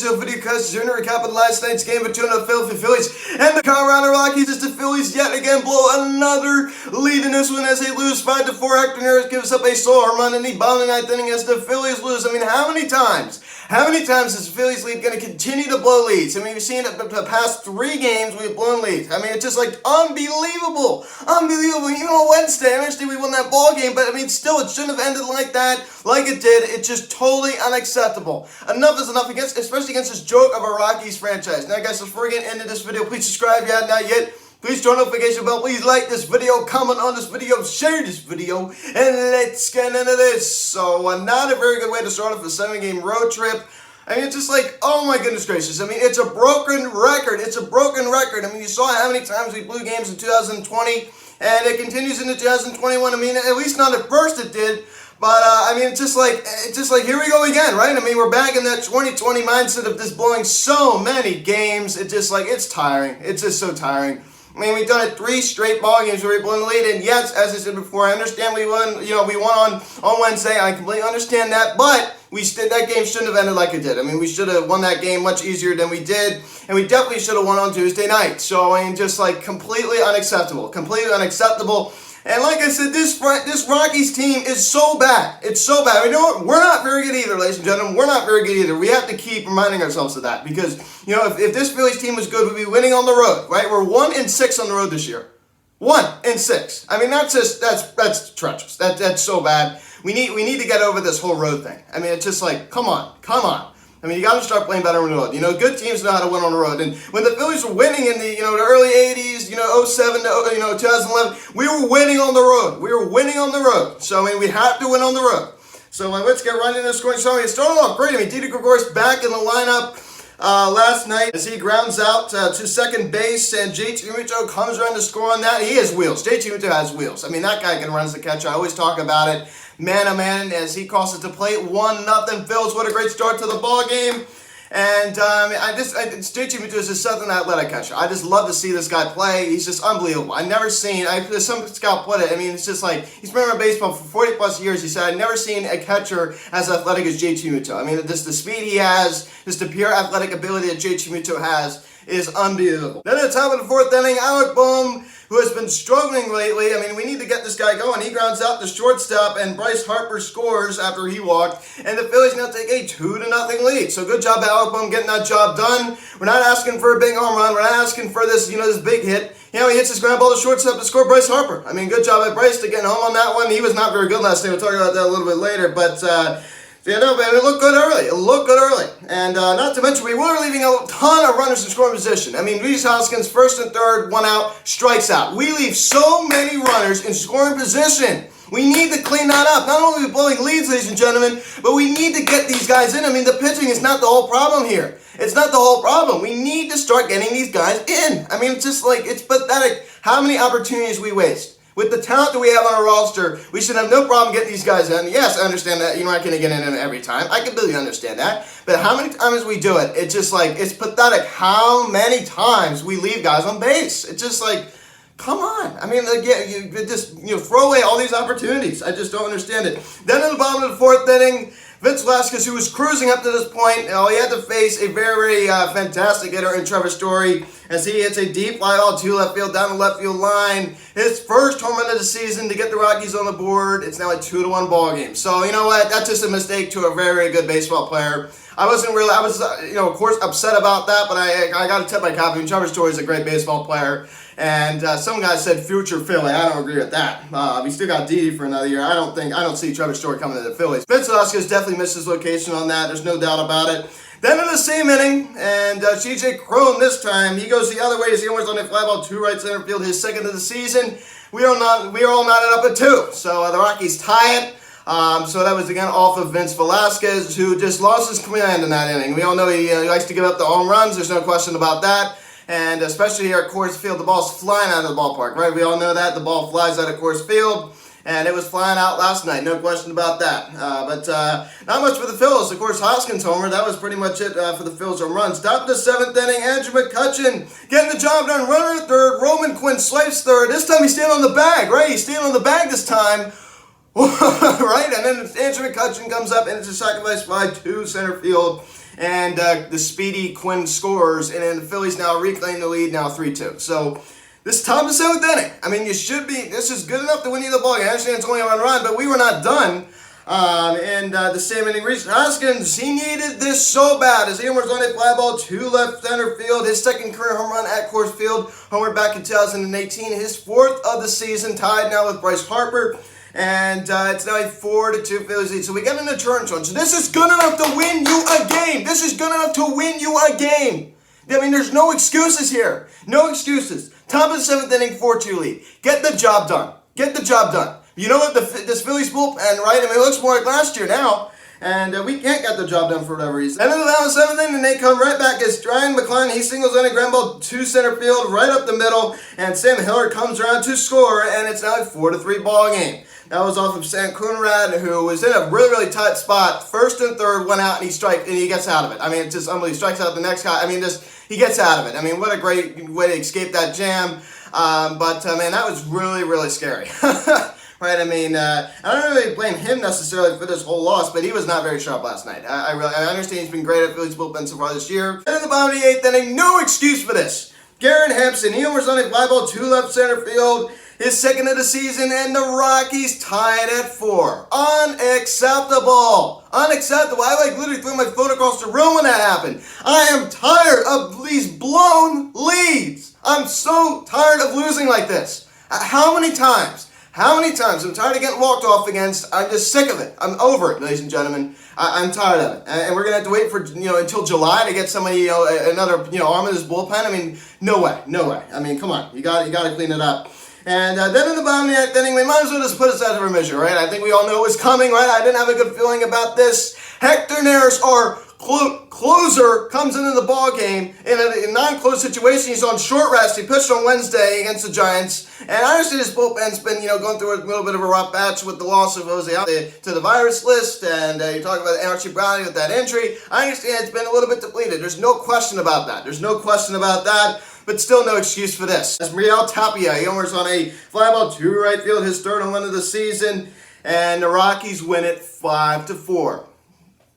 got the video because you're going to recap of last night's game between the Philadelphia Phillies and the Colorado Rockies. As the Phillies yet again blow another lead in this one as they lose 5-4. Hector Neris gives up a solo home run in the bottom of the ninth inning as the Phillies lose. I mean, how many times is the Phillies lead going to continue to blow leads? I mean, we've seen it the past 3 games we've blown leads. I mean, it's just like unbelievable. Even on Wednesday, I understand we won that ball game, but I mean, still, it shouldn't have ended like that, like it did. It's just totally unacceptable. Enough is enough, especially against this joke of a Rockies franchise. Now, guys, before we get into this video, please subscribe if you have not yet. Please turn on the notification bell. Please like this video, comment on this video, share this video, and let's get into this. So, not a very good way to start off a 7-game road trip. I mean, it's just like, oh my goodness gracious. I mean, it's a broken record. It's a broken record. I mean, you saw how many times we blew games in 2020, and it continues into 2021. I mean, at least not at first it did. But, I mean, it's just like, here we go again, right? I mean, we're back in that 2020 mindset of just blowing so many games. It's just like, it's tiring. It's just so tiring. I mean, we've done it 3 straight ball games where we blew the lead, and yes, as I said before, I understand we won. We won on Wednesday. I completely understand that, but that game shouldn't have ended like it did. I mean, we should have won that game much easier than we did, and we definitely should have won on Tuesday night. So, I mean, just like completely unacceptable. Completely unacceptable. And like I said, this Rockies team is so bad. It's so bad. You know what? We're not very good either, ladies and gentlemen. We're not very good either. We have to keep reminding ourselves of that because, if this Phillies team was good, we'd be winning on the road, right? We're 1-6 on the road this year. 1-6. I mean, that's treacherous. That's so bad. We need to get over this whole road thing. I mean, it's just like, come on. I mean, you got to start playing better on the road. Good teams know how to win on the road. And when the Phillies were winning in the early 80s, 07 to 2011, we were winning on the road. We were winning on the road. So, I mean, we have to win on the road. So, let's get right into the scoring. So, it started off great. I mean, Didi Gregorius back in the lineup last night as he grounds out to second base, and JT Realmuto comes around to score on that. He has wheels. JT Realmuto has wheels. I mean, that guy can run as a catcher. I always talk about it. Man, oh man, as he crosses the plate, 1-0 Phils. What a great start to the ball game. And JT Realmuto is just something athletic catcher. I just love to see this guy play. He's just unbelievable. I've never seen, as some scout put it, I mean, it's just like, he's been around baseball for 40 plus years. He said, I've never seen a catcher as athletic as JT Realmuto. I mean, just the speed he has, just the pure athletic ability that JT Realmuto has is unbelievable. Then at the top of the 4th inning, Alec Boehm, who has been struggling lately. I mean, we need to get this guy going. He grounds out the shortstop, and Bryce Harper scores after he walked, and the Phillies now take a 2-0 lead. So good job, Alec Boehm, getting that job done. We're not asking for a big home run. We're not asking for this, this big hit. He hits his ground ball to shortstop to score Bryce Harper. I mean, good job at Bryce to get home on that one. He was not very good last night. We'll talk about that a little bit later, but it looked good early. It looked good early. And not to mention, we were leaving a ton of runners in scoring position. I mean, Reese Hoskins, 1st and 3rd, 1 out, strikes out. We leave so many runners in scoring position. We need to clean that up. Not only are we blowing leads, ladies and gentlemen, but we need to get these guys in. I mean, the pitching is not the whole problem here. It's not the whole problem. We need to start getting these guys in. I mean, it's just like, it's pathetic how many opportunities we waste. With the talent that we have on our roster, we should have no problem getting these guys in. Yes, I understand that you're not going to get in every time. I completely understand that. But how many times we do it, it's just like, it's pathetic how many times we leave guys on base. It's just like, come on. I mean, you just throw away all these opportunities. I just don't understand it. Then in the bottom of the 4th inning, Vince Velasquez, who was cruising up to this point, he had to face a very fantastic hitter in Trevor Story as he hits a deep fly ball to left field down the left field line. His first home run of the season to get the Rockies on the board. It's now a 2-1 ball game. So, you know what? That's just a mistake to a very, very good baseball player. I was, of course, upset about that, but I got to tip my cap. I mean, Trevor Story is a great baseball player. And some guys said future Philly. I don't agree with that. We still got Didi for another year. I don't see Trevor Story coming to the Phillies. Vince Velasquez definitely missed his location on that. There's no doubt about it. Then in the same inning, and C.J. Cron this time, he goes the other way. He homers on a fly ball to right center field, his 2nd of the season. We are all knotted up at 2. So the Rockies tie it. So that was again off of Vince Velasquez, who just lost his command in that inning. We all know he likes to give up the home runs. There's no question about that. And especially here at Coors Field, the ball's flying out of the ballpark, right? We all know that. The ball flies out of Coors Field, and it was flying out last night. No question about that. But not much for the Phillies. Of course, Hoskins homer. That was pretty much it for the Phillies home runs. Top of the 7th inning, Andrew McCutchen getting the job done. Runner at 3rd. Roman Quinn swipes 3rd. This time he's standing on the bag, right? He's standing on the bag this time. Right? And then Andrew McCutchen comes up, and it's a sacrifice fly to center field. and the speedy Quinn scores, and then the Phillies now reclaim the lead, now 3-2. So this top of the 7th inning, I mean, this is good enough to win you the ball game. I understand it's only a run, but we were not done. The same inning, Rhys Hoskins, he needed this so bad as he homers on a fly ball to left center field. His second career home run at Coors Field, homer back in 2018. His 4th of the season, tied now with Bryce Harper. And it's now a 4-2 Phillies lead. So we get an insurance run. So this is good enough to win you a game. This is good enough to win you a game. I mean, there's no excuses here. No excuses. Top of the 7th inning, 4-2 lead. Get the job done. Get the job done. You know what? This Phillies bullpen, right? I mean, it looks more like last year now. And we can't get the job done for whatever reason. And then the 7th inning, and they come right back as Ryan McClellan, he singles in a ground ball to center field, right up the middle. And Sam Hillard comes around to score, and it's now a 4-3 ball game. That was off of Sam Coonrad, who was in a really, really tight spot. First and third, went out, and he gets out of it. I mean, it's just unbelievable. He strikes out the next guy. I mean, he gets out of it. I mean, what a great way to escape that jam. Man, that was really, really scary. Right, I mean, I don't really blame him necessarily for this whole loss, but he was not very sharp last night. I understand he's been great at Phillies bullpen so far this year. And in the bottom of the 8th inning, no excuse for this. Garrett Hampson, he homers on a fly ball to left center field, his 2nd of the season, and the Rockies tied at 4. Unacceptable. Unacceptable. I literally threw my phone across the room when that happened. I am tired of these blown leads. I'm so tired of losing like this. How many times? How many times? I'm tired of getting walked off against. I'm just sick of it. I'm over it, ladies and gentlemen. I'm tired of it. And we're going to have to wait for, until July to get somebody, another, arm of this bullpen. I mean, no way. No way. I mean, come on. You got to clean it up. And then in the bottom of the 8th inning, we might as well just put us out of remission, right? I think we all know it was coming, right? I didn't have a good feeling about this. Hector Neris, our closer, comes into the ball game in a non-close situation. He's on short rest. He pitched on Wednesday against the Giants. And I understand his bullpen's been, going through a little bit of a rough patch with the loss of Jose to the virus list. And you talk about Archie Browning with that injury. I understand it's been a little bit depleted. There's no question about that. There's no question about that. But still no excuse for this. As Muriel Tapia, he homers on a fly ball to right field, his 3rd and 1 of the season. And the Rockies win it 5-4.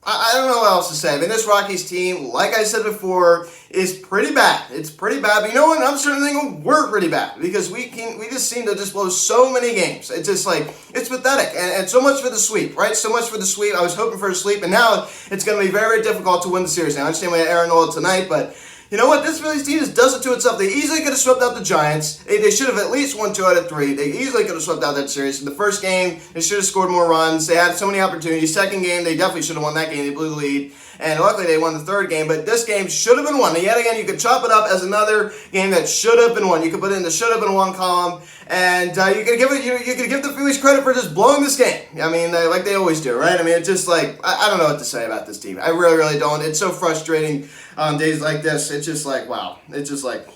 I don't know what else to say. I mean, this Rockies team, like I said before, is pretty bad. It's pretty bad. But you know what? I'm starting to think we're pretty bad because we just seem to just blow so many games. It's just like, it's pathetic. And so much for the sweep, right? So much for the sweep. I was hoping for a sweep, and now it's going to be very, very difficult to win the series. Now, I understand we had Aaron Nola tonight, but you know what? This Phillies team just does it to itself. They easily could have swept out the Giants. They should have at least won 2 out of 3. They easily could have swept out that series. In the first game, they should have scored more runs. They had so many opportunities. Second game, they definitely should have won that game. They blew the lead. And luckily, they won the 3rd game. But this game should have been won. And yet again, you could chop it up as another game that should have been won. You could put it in the should have been won column. And you could give the Phillies credit for just blowing this game. I mean, like they always do, right? I mean, it's just like, I don't know what to say about this team. I really, really don't. It's so frustrating on days like this. It's just like, wow. It's just like,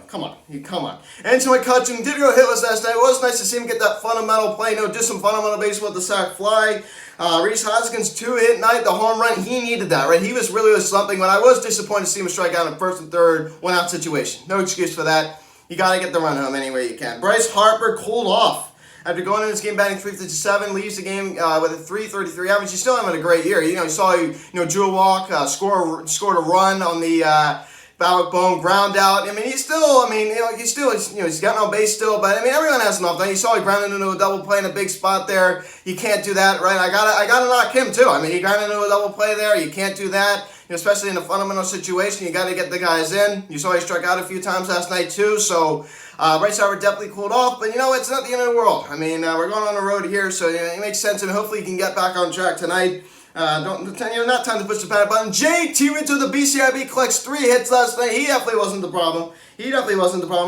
come on. And so McCutcheon did go hitless last night. It was nice to see him get that fundamental play. Do some fundamental baseball with the sac fly. Rhys Hoskins, 2-hit night, the home run. He needed that, right? He was really slumping, but I was disappointed to see him strike out in 1st and 3rd, 1-out situation. No excuse for that. You got to get the run home any way you can. Bryce Harper cooled off after going into this game batting .357, leaves the game with a .333 average. He's still having a great year. You saw drew a walk, scored a run on the Balak Bone ground out. I mean, he's gotten on base still, but I mean, everyone has an off day. You saw he grounded into a double play in a big spot there. You can't do that, right? I gotta knock him too. I mean, he grounded into a double play there. You can't do that. Especially in a fundamental situation, you got to get the guys in. You saw he struck out a few times last night too, so Bryce Harper definitely cooled off, but it's not the end of the world. I mean, we're going on the road here, so it makes sense, and hopefully you can get back on track tonight. Not time to push the panic button. JT Rinto, the BCIB, collects 3 hits last night. He definitely wasn't the problem.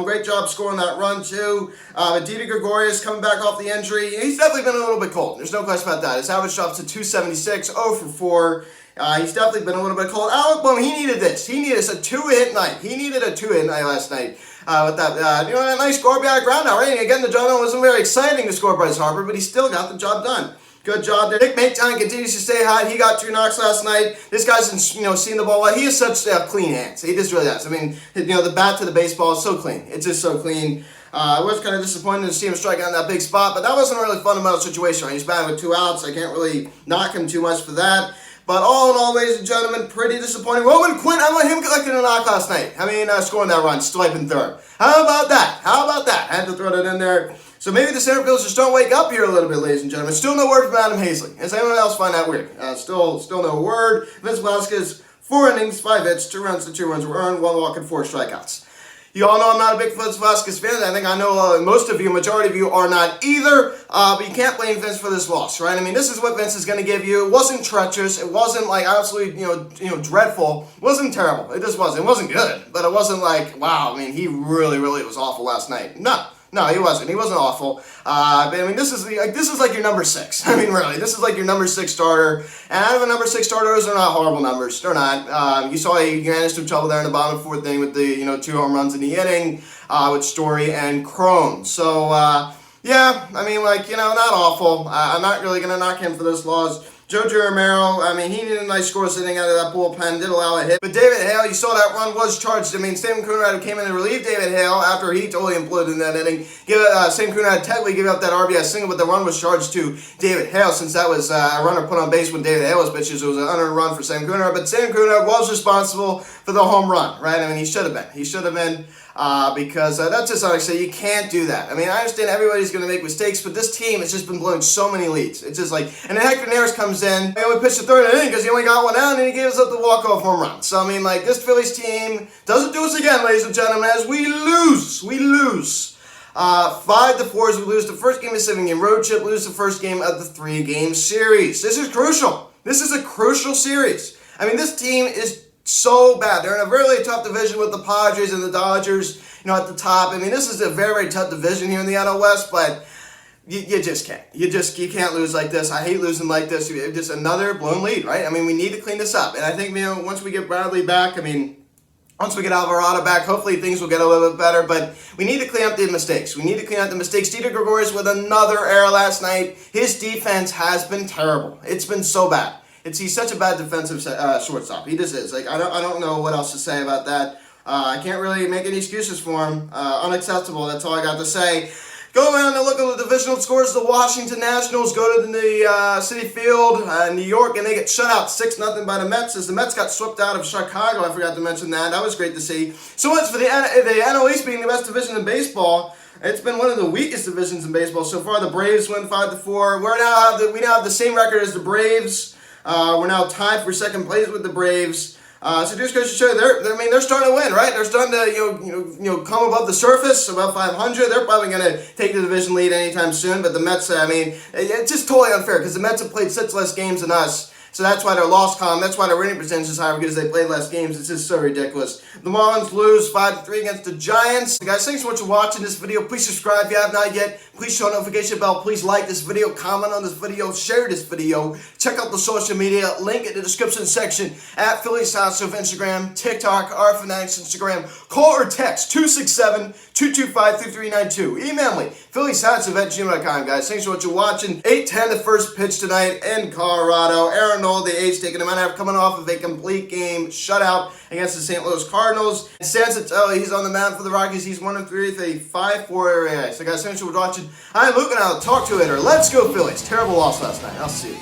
Great job scoring that run, too. Didi Gregorius coming back off the injury. He's definitely been a little bit cold. There's no question about that. His average drops to 276, 0 for 4. He's definitely been a little bit cold. Alec Bohm, he needed this. He needed a 2-hit night. He needed a 2-hit night last night. With that, a nice score behind the ground now, right? And again, the job done wasn't very exciting to score Bryce Harper, but he still got the job done. Good job there. Nick Maton continues to stay hot. He got 2 knocks last night. This guy's seen the ball well. He has such clean hands. He just really does. I mean, the bat to the baseball is so clean. It's just so clean. I was kind of disappointed to see him strike out in that big spot, but that wasn't a really fundamental situation. Right? He's batting with 2 outs. I can't really knock him too much for that. But all in all, ladies and gentlemen, pretty disappointing. Roman Quinn, I want him collecting a knock last night. I mean, scoring that run, swiping third. How about that? How about that? I had to throw that in there. So maybe the center fielders just don't wake up here a little bit, ladies and gentlemen. Still no word from Adam Hazley. Does anyone else find that weird? Still no word. Vince Velasquez, 4 innings, 5 hits, 2 runs to 2 runs were earned, 1 walk and 4 strikeouts. You all know I'm not a big Vince Velasquez fan. I think I know most of you, majority of you, are not either. But you can't blame Vince for this loss, right? I mean, this is what Vince is going to give you. It wasn't treacherous. It wasn't like absolutely, dreadful. It wasn't terrible. It just wasn't. It wasn't good, but it wasn't like, wow. I mean, he really was awful last night. No, he wasn't. He wasn't awful. But I mean, this is like your number 6. I mean, really, this is like your number 6 starter. And out of a number 6 starter, those are not horrible numbers. They're not. You saw he ran into some trouble there in the bottom of the 4th inning with the 2 home runs in the inning with Story and Crone. So yeah, I mean, not awful. I'm not really gonna knock him for this loss. Jojo Romero, I mean, he needed a nice score sitting out of that bullpen, did allow a hit. But David Hale, you saw that run was charged. I mean, Sam Coonrad came in and relieved David Hale after he totally imploded in that inning. Sam Coonrad technically gave up that RBI single, but the run was charged to David Hale since that was a runner put on base when David Hale was pitching. So it was an unearned run for Sam Coonrad. But Sam Coonrad was responsible for the home run, right? I mean, he should have been. He should have been. Because that's just honestly, you can't do that. I mean, I understand everybody's going to make mistakes, but this team has just been blowing so many leads. It's just like, and then Hector Neris comes in, he only pitched the 3rd inning because he only got 1 out, and then he gave us up the walk-off home run. So, I mean, this Phillies team doesn't do us again, ladies and gentlemen, as we lose. 5-4 as we lose the first game of the 7-game road trip, lose the first game of the 3-game series. This is crucial. This is a crucial series. I mean, this team is so bad. They're in a really tough division with the Padres and the Dodgers, at the top. I mean, this is a very tough division here in the NL West, but you just can't. You can't lose like this. I hate losing like this. Just another blown lead, right? I mean, we need to clean this up. And I think, once we get Bradley back, once we get Alvarado back, hopefully things will get a little bit better, but we need to clean up the mistakes. Dieter Gregorius with another error last night. His defense has been terrible. It's been so bad. He's such a bad defensive shortstop. He just is. I don't know what else to say about that. I can't really make any excuses for him. Unacceptable. That's all I got to say. Go around and look at the divisional scores. The Washington Nationals go to the Citi Field, New York, and they get shut out 6-0 by the Mets as the Mets got swept out of Chicago. I forgot to mention that. That was great to see. So much for the NL East being the best division in baseball. It's been one of the weakest divisions in baseball so far. The Braves win 5-4. We now have the same record as the Braves. We're now tied for 2nd place with the Braves. So just goes to show they're starting to win, right? They're starting to come above the surface, above 500. They're probably going to take the division lead anytime soon. But the Mets, it's just totally unfair because the Mets have played 6 less games than us. So that's why their loss column, that's why their winning percentage is higher, because they played less games. It's just so ridiculous. The Marlins lose 5-3 against the Giants. Guys, thanks so much for watching this video. Please subscribe if you have not yet. Please show a notification bell. Please like this video, comment on this video, share this video. Check out the social media, link in the description section at Phillies House of Instagram, TikTok, our Fanatics Instagram. Call or text 267-225-3392. Email me, phillieshouse@gmail.com, guys. Thanks so much for watching. 8:10 the first pitch tonight in Colorado. Aaron Nola, the A's, taking him out coming off of a complete game shutout against the St. Louis Cardinals. And Sansa, he's on the mound for the Rockies. He's 1-3 with a 5.4 ERA. So guys, thanks for watching. I'm Luke and I'll talk to you later. Let's go Phillies. Terrible loss last night. I'll see you.